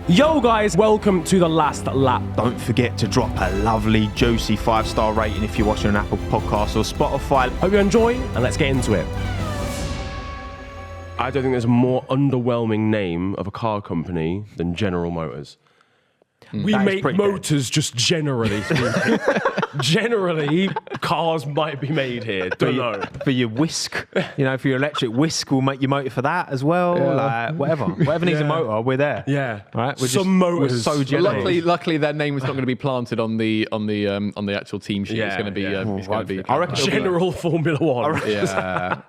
Yo guys, welcome to The Last Lap. Don't forget to drop a lovely, juicy 5-star rating if you're watching on Apple Podcasts or Spotify. Hope you enjoy, and let's get into it. I don't think there's a more underwhelming name of a car company than General Motors. We make motors just generally speaking. Generally, cars might be made here. Don't know. For your whisk, for your electric whisk, we'll make your motor for that as well. Yeah. Like whatever needs a motor, we're there. Yeah, right. Motors. We're so generous. Luckily, their name is not going to be planted on the actual team sheet. It's going to be. It's going to be. I reckon General Formula One. Yeah.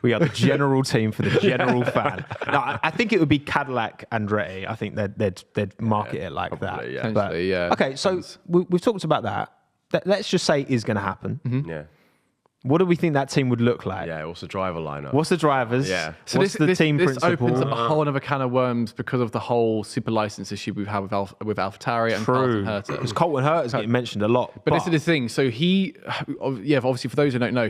We are the general team for the general fan. No, I think it would be Cadillac Andretti. I think they'd market it like probably, that. But, okay, so we've talked about that. Let's just say it is going to happen. Mm-hmm. Yeah. What do we think that team would look like? Yeah, what's the driver lineup? What's the drivers? Yeah. So what's the team this principal? opens up a whole other can of worms because of the whole super license issue we've had with AlphaTauri and Colton Herta. Because Colton Herta is getting mentioned a lot. But this is the thing. So obviously for those who don't know,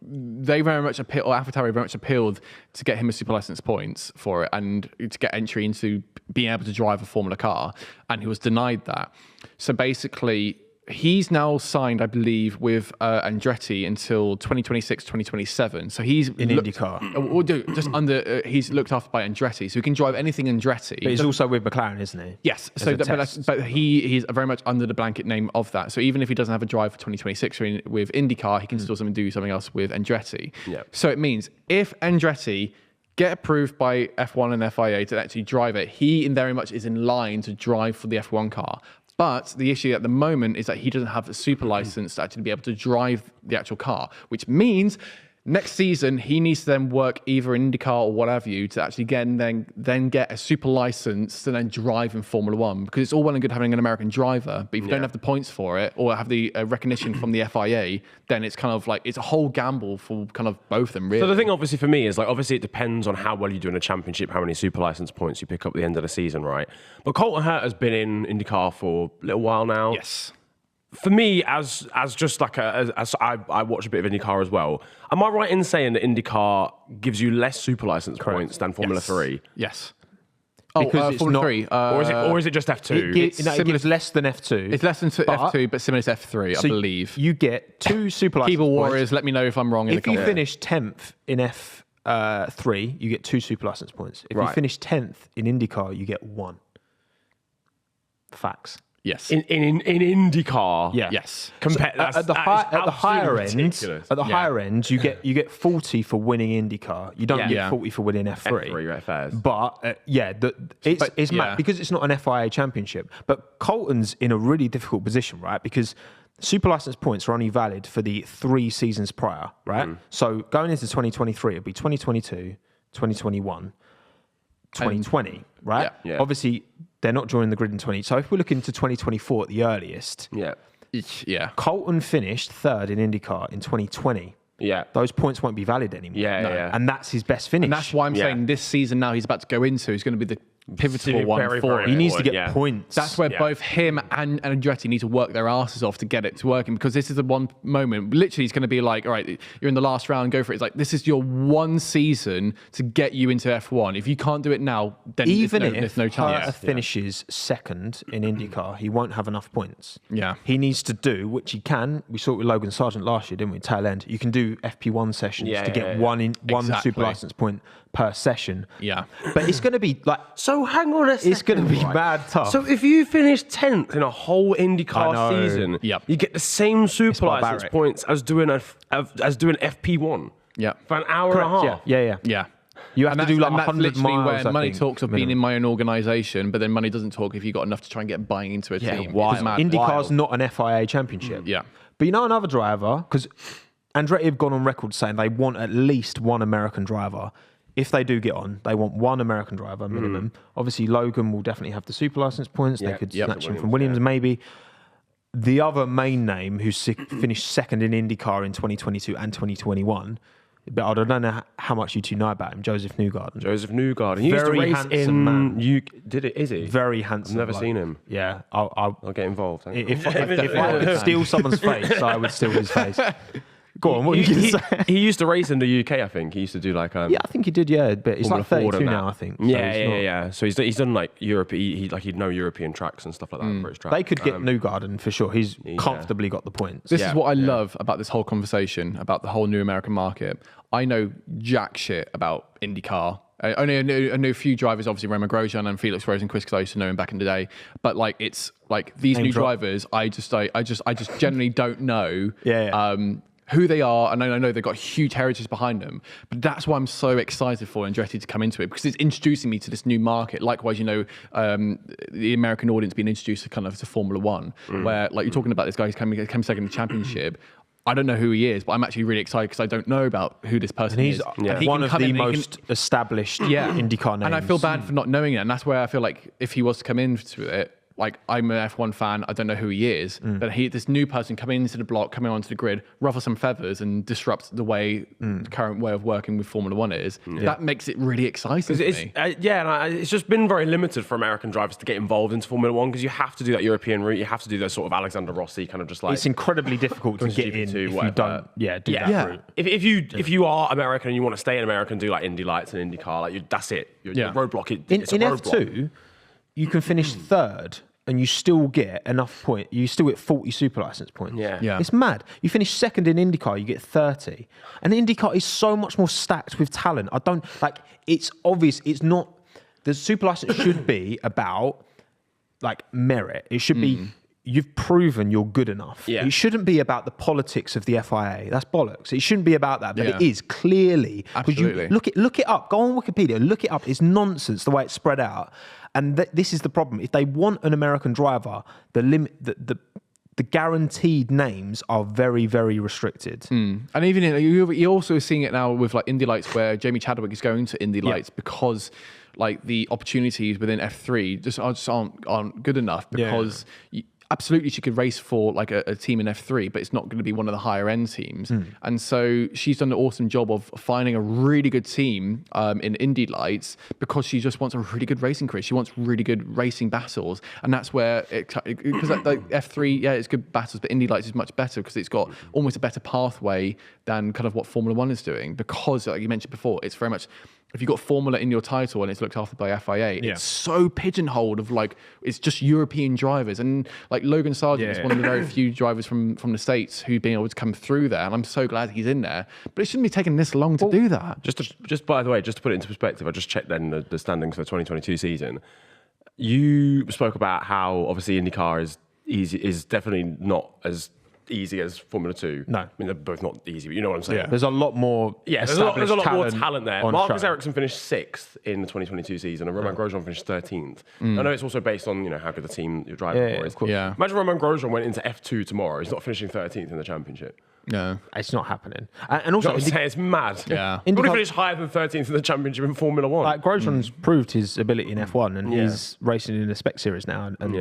they very much appealed, or AlphaTauri very much appealed to get him a super license points for it and to get entry into being able to drive a Formula car, and he was denied that. So basically, he's now signed, I believe, with Andretti until 2026, 2027. So he's in IndyCar. Just under, he's looked after by Andretti, so he can drive anything Andretti. But he's also with McLaren, isn't he? Yes. So, but he's very much under the blanket name of that. So even if he doesn't have a drive for 2026 with IndyCar, he can still do something else with Andretti. Yeah. So it means if Andretti get approved by F1 and FIA to actually drive it, he very much is in line to drive for the F1 car. But the issue at the moment is that he doesn't have a super license to actually be able to drive the actual car, which means next season he needs to then work either in IndyCar or whatever to actually then get a super license to then drive in Formula One, because it's all well and good having an American driver, but if you don't have the points for it or have the recognition from the FIA, then it's kind of like it's a whole gamble for kind of both of them, really. So the thing obviously for me is obviously it depends on how well you do in a championship, how many super license points you pick up at the end of the season, right? But Colton Herta has been in IndyCar for a little while now. Yes. For me, as just like as I watch a bit of IndyCar as well. Am I right in saying that IndyCar gives you less super license points than Formula 3? Yes. Because it's Formula not, 3. Or is it just F2? It gives less than F2. It's less than F2, but similar to F3, I believe. You get 2 super license Keyboard points. Warriors, let me know if I'm wrong in the If you comments. finish 10th in F3, you get 2 super license points. If you finish 10th in IndyCar, you get 1. Facts. Yes. In IndyCar. Yeah. Yes. At the higher end, you get 40 for winning IndyCar. You don't get 40 for winning F3. F3, right, fairs. But it's mad because it's not an FIA championship. But Colton's in a really difficult position, right? Because super license points are only valid for the 3 seasons prior, right? So going into 2023, it'll be 2022, 2021, 2020, right? Yeah. Obviously, they're not joining the grid in 20. So if we're looking to 2024 at the earliest, Colton finished 3rd in IndyCar in 2020. Yeah. Those points won't be valid anymore. Yeah. And that's his best finish. And that's why I'm saying this season now he's about to go into is going to be the pivotal one for it. He needs to get points. That's where both him and Andretti need to work their asses off to get it to working, because this is the one moment, literally, it's going to be like, all right, you're in the last round, go for it. It's like, this is your one season to get you into F1. If you can't do it now, then there's no chance. Herta finishes 2nd in IndyCar, he won't have enough points. Yeah. He needs to do, which he can, we saw it with Logan Sargent last year, didn't we, tail end. You can do FP1 sessions to get one super license point per session. Yeah. But it's going to be like... So hang on a second. It's going to be mad tough. So if you finish 10th in a whole IndyCar season, you get the same super license points as doing FP1 for an hour and a half. Yeah. You have to do like 100 miles, where money talks of being in my own organisation, but then money doesn't talk if you've got enough to try and get buying into a team. IndyCar's not an FIA championship. Yeah. But another driver, because Andretti have gone on record saying they want at least one American driver. If they do get on, they want one American driver minimum. Obviously, Logan will definitely have the super license points. They could snatch him from Williams, maybe. The other main name who's finished 2nd in IndyCar in 2022 and 2021, but I don't know how much you two know about him, Joseph Newgarden. He used to race in... man. Is he? Very handsome. I've never seen him. Yeah. I'll get involved. If I could steal someone's face, I would steal his face. Go on, what are you going to say? He used to race in the UK, I think. He used to do like Yeah, I think he did. Yeah, but he's like 32 now, I think. So Yeah. So he's done like Europe. He'd know European tracks and stuff like that for his track. They could get Newgarden for sure. He's comfortably got the points. This is what I love about this whole conversation about the whole new American market. I know jack shit about IndyCar. I know a few drivers, obviously Roman Grosjean and Felix Rosenqvist, because I used to know him back in the day. But like, it's like these new drivers, I just generally don't know. Who they are, and I know they've got huge heritage behind them, but that's why I'm so excited for Andretti to come into it, because it's introducing me to this new market. Likewise, the American audience being introduced to kind of to Formula One, where like you're talking about this guy who's came second in the championship. I don't know who he is, but I'm actually really excited because I don't know about who this person is. And he's one of the most established IndyCar names. And I feel bad for not knowing it, and that's where I feel like if he was to come into it, like I'm an F1 fan, I don't know who he is, but this new person coming into the block, coming onto the grid, ruffle some feathers and disrupt the way the current way of working with Formula One is. That makes it really exciting for me. It's just been very limited for American drivers to get involved into Formula One because you have to do that European route. You have to do those sort of Alexander Rossi kind of just like. It's incredibly difficult to get in if you don't do that route. If you are American and you want to stay in America and do like Indy Lights and IndyCar, like that's it. Your roadblock. It's a roadblock. F2, you can finish third and you still get enough points. You still get 40 super license points. Yeah. It's mad. You finish second in IndyCar, you get 30. And IndyCar is so much more stacked with talent. It's obvious. It's not, the super license should be about like merit. It should be, you've proven you're good enough. Yeah. It shouldn't be about the politics of the FIA. That's bollocks. It shouldn't be about that, but it is clearly. Absolutely. Look it up. Go on Wikipedia. Look it up. It's nonsense the way it's spread out. And this is the problem. If they want an American driver, the guaranteed names are very, very restricted. And even you're also seeing it now with like Indy Lights, where Jamie Chadwick is going to Indy Lights because like the opportunities within F3 just aren't good enough because. Absolutely, she could race for like a team in F3, but it's not going to be one of the higher end teams. And so she's done an awesome job of finding a really good team in Indy Lights because she just wants a really good racing career. She wants really good racing battles, and that's where because like F3, it's good battles, but Indy Lights is much better because it's got almost a better pathway than kind of what Formula One is doing. Because like you mentioned before, it's very much. If you've got Formula in your title and it's looked after by FIA, it's so pigeonholed of like, it's just European drivers. And like Logan Sargent is one of the very few drivers from the States who've been able to come through there. And I'm so glad he's in there. But it shouldn't be taking this long to do that. Just by the way, just to put it into perspective, I just checked then the standings for the 2022 season. You spoke about how obviously IndyCar is definitely not as easy as Formula 2. No. I mean, they're both not easy, but you know what I'm saying. Yeah. There's a lot more there's a lot more talent there. Marcus Ericsson finished 6th in the 2022 season and Roman Grosjean finished 13th. I know it's also based on, how good the team you're driving for is. Of course. Yeah. Imagine Roman Grosjean went into F2 tomorrow. He's not finishing 13th in the championship. No. It's not happening. And also, it's mad. Yeah. He would have finished higher than 13th in the championship in Formula 1. Like Grosjean's proved his ability in F1 and he's racing in a spec series now. And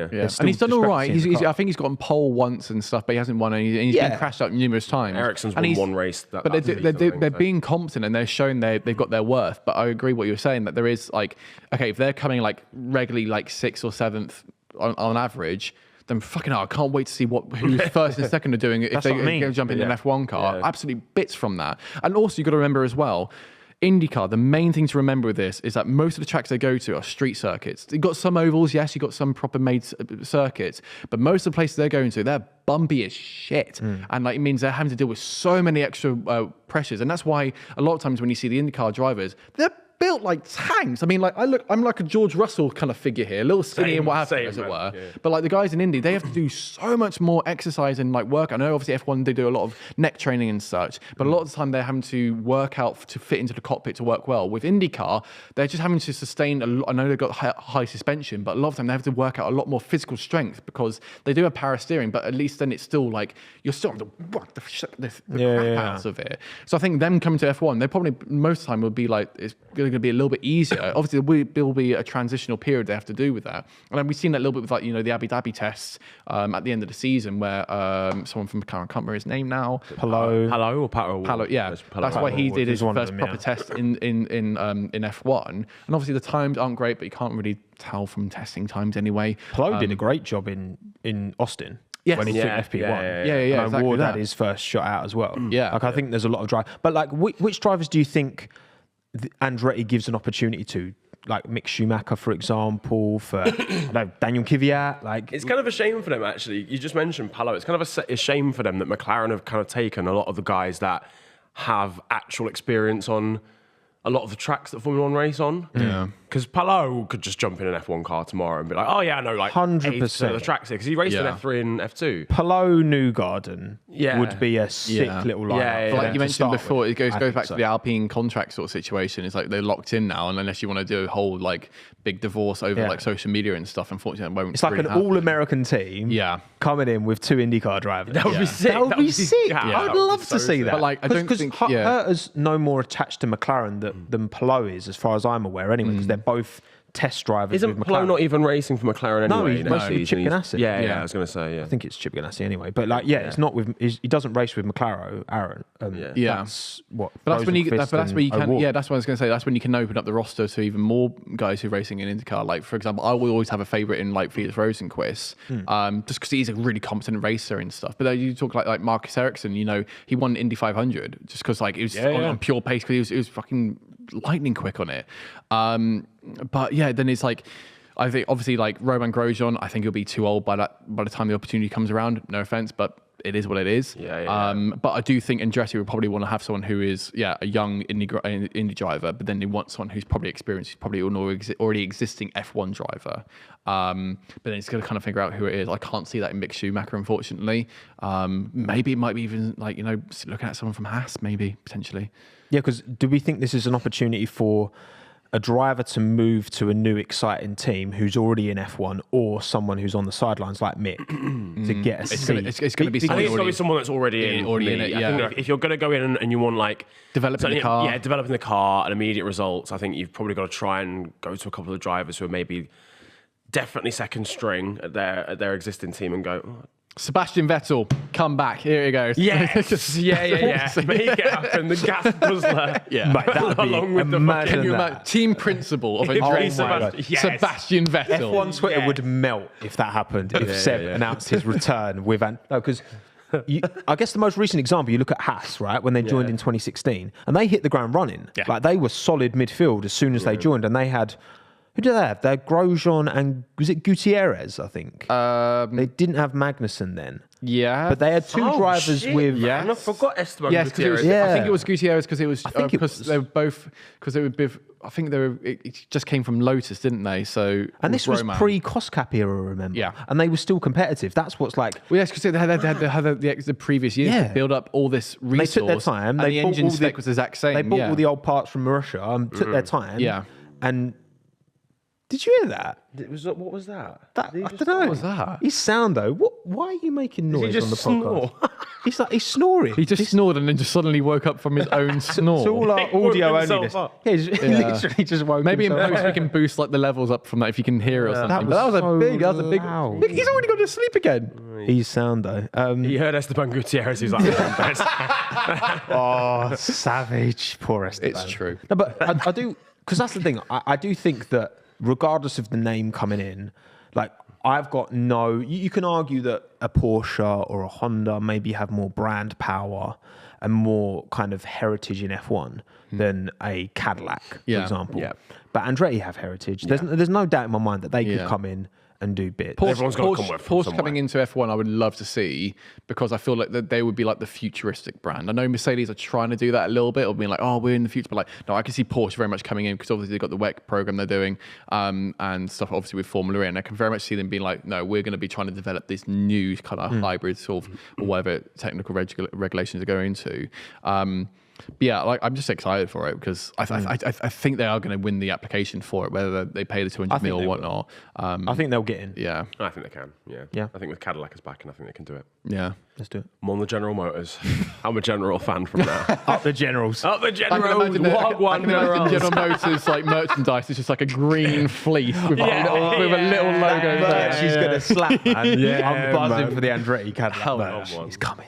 he's done all right. I think he's gotten pole once and stuff, but he hasn't won any. And he's been crashed out numerous times. Ericsson's won one race. But they're being competent and they're showing they've got their worth. But I agree what you're saying, that there is like, okay, if they're coming like regularly like 6th or 7th on average, then fucking hell, I can't wait to see who's first and second are doing if they're going to jump in an F1 car. Absolutely bits from that. And also you've got to remember as well, IndyCar, the main thing to remember with this is that most of the tracks they go to are street circuits. You've got some ovals, yes, you've got some proper made circuits, but most of the places they're going to, they're bumpy as shit. And like it means they're having to deal with so many extra pressures. And that's why a lot of times when you see the IndyCar drivers, they're built like tanks. I mean, like I'm like a George Russell kind of figure here, a little skinny and what have you, as it were. Yeah. But like the guys in Indy, they have to do so much more exercise and like work. I know obviously F1 they do a lot of neck training and such, but a lot of the time they're having to work out to fit into the cockpit to work well. With IndyCar, they're just having to sustain. I know they've got high suspension, but a lot of the time they have to work out a lot more physical strength because they do have power steering. But at least then it's still like you're still having to work the crap out of it. So I think them coming to F1, they probably most of the time would be like it's going to be a little bit easier. Obviously, there will be a transitional period they have to do with that. And then we've seen that a little bit with like, the Abu Dhabi tests at the end of the season where someone from, I can't remember his name now. Palo, yeah. That's why he did his first proper test in F1. And obviously the times aren't great, but you can't really tell from testing times anyway. Palo did a great job in Austin. Yes. when he took Yeah, FP1. Yeah, And exactly Ward had that. his first shot out as well. Yeah. Like I think there's a lot of drive. But like, which drivers do you think Andretti gives an opportunity to? Like Mick Schumacher, for example, for I don't know, Daniel Kvyat. Like It's kind of a shame for them, actually. You just mentioned Palo. It's kind of a shame for them that McLaren have kind of taken a lot of the guys that have actual experience on a lot of the tracks that Formula One race on. Yeah. Because Palo could just jump in an F1 car tomorrow and be like, oh yeah, I know like 100%. 80% of the tracks here. Because he raced in Yeah. F3 and F2. Palou Newgarden Yeah. would be a sick Yeah. little lineup. Yeah, for yeah. Like them you to mentioned start before, with. it goes I back think to so. the Alpine contract sort of situation. It's like they're locked in now, and unless you want to do a whole like big divorce over Yeah. like social media and stuff, unfortunately, it won't. It's like really an happen. all-American team Yeah. coming in with 2 IndyCar drivers. That would be sick. That would be sick. Yeah, I'd that would love be to so see sick. that. But, like, I don't because think- yeah. Herta's no more attached to McLaren than Palou is, as far as I'm aware, anyway, because they're both test drivers Isn't with Palo McLaren. not even racing for McLaren No, anyway? he's next mostly with season? Chip Ganassi. Yeah, Yeah. I was going to say, yeah. I think it's Chip Ganassi anyway, but like, yeah, it's not with. He doesn't race with McLaren. Aaron. Yeah. That's what. But that's when you. Rosenqvist But that's where you and can. O'Rourke. Yeah, that's what I was going to say. That's when you can open up the roster to even more guys who are racing in IndyCar. Like for example, I will always have a favourite in like Felix Rosenqvist, just because he's a really competent racer and stuff. But then you talk like Marcus Ericsson. You know, he won Indy 500 just because like it was on pure pace because he was fucking lightning quick on it. But yeah, then it's like. I think obviously like Romain Grosjean, I think he'll be too old by the time the opportunity comes around. No offense, but it is what it is. Yeah. But I do think Andretti would probably want to have someone who is a young Indy driver, but then they want someone who's probably experienced, who's probably an already existing F1 driver. But then it's going to kind of figure out who it is. I can't see that in Mick Schumacher, unfortunately. Maybe it might be even like looking at someone from Haas, maybe potentially. Yeah, because do we think this is an opportunity for a driver to move to a new exciting team who's already in F1 or someone who's on the sidelines like Mick to get a seat? It's going to be I think it's someone got to be someone that's already in. already for in me. it, I yeah. think if you're going to go in and you want like Developing the car. Yeah, developing the car and immediate results. I think you've probably got to try and go to a couple of drivers who are maybe definitely second string at their existing team and go. Oh, Sebastian Vettel, come back. Here he goes. yes, yeah. Make it happen. The gas guzzler. Yeah. Mate, that'd be Along with the imagine fucking- Can you that. imagine? Team principal of It'd be Andretti. Sebastian- yes. Sebastian Vettel. F1 Twitter Yeah. would melt if that happened. If Seb announced his return with because I guess the most recent example you look at Haas, right, when they joined in 2016, and they hit the ground running. Yeah. Like they were solid midfield as soon as they joined, and they had. Who did they have? They had Grosjean and was it Gutierrez? I think they didn't have Magnussen then, Yeah. but they had two drivers shit, with. man. I forgot Esteban Yes, because Gutierrez. Yeah. I think it was Gutierrez because it was think it because was. they were both because they were both. I think they were. It just came from Lotus, didn't they? So And this was Roman. pre-Cost Cap era, remember? Yeah. And they were still competitive. That's what's like. Well, yes, because they had the previous years Yeah. to build up all this They resource. took their time. And They the bought engine all spec was the exact same. They bought yeah. all the old parts from Mauritius and took their time. Yeah. And did you hear that? What was that? I don't know. What was that? His sound though. Why are you making noise just on the snore? podcast? He's snoring. He just snored and then just suddenly woke up from his own snore. So all our woke audio only. himself up. Yeah, he literally just woke Maybe in himself post up. we can boost like the levels up from that if you can hear it or something. That But was so that was a big. loud. Look, he's already gone to sleep again. He's sound though. He heard Esteban Gutierrez. He's like, Oh, savage. Poor Esteban. It's true. No, but I do, because that's the thing. I do think that regardless of the name coming in, like I've got no. You can argue that a Porsche or a Honda maybe have more brand power and more kind of heritage in F1 than a Cadillac, for Yeah. example. Yeah. But Andretti have heritage. There's no doubt in my mind that they could Yeah. come in and do bits. Everyone's gotta come with from Porsche somewhere. coming into F1, I would love to see because I feel like that they would be like the futuristic brand. I know Mercedes are trying to do that a little bit, of being like, oh, we're in the future, but like, no, I can see Porsche very much coming in because obviously they've got the WEC program they're doing and stuff, obviously with Formula E, and I can very much see them being like, no, we're going to be trying to develop this new kind of hybrid sort of or whatever technical regulations are going into. But yeah, like I'm just excited for it because I think they are going to win the application for it, whether they pay the 200 mil or whatnot. I think they'll get in. Yeah, I think they can. Yeah. Yeah. I think with Cadillac is back, and I think they can do it. yeah. Let's do it. I'm on the General Motors. I'm a General fan from now. Up the Generals. Up the I can General. imagine, I can imagine General Motors like merchandise is just like a green fleece with, a little logo That there. she's going to slap, man. Yeah, I'm buzzing man. for the Andretti Cadillac Hell merch. no, man. He's coming.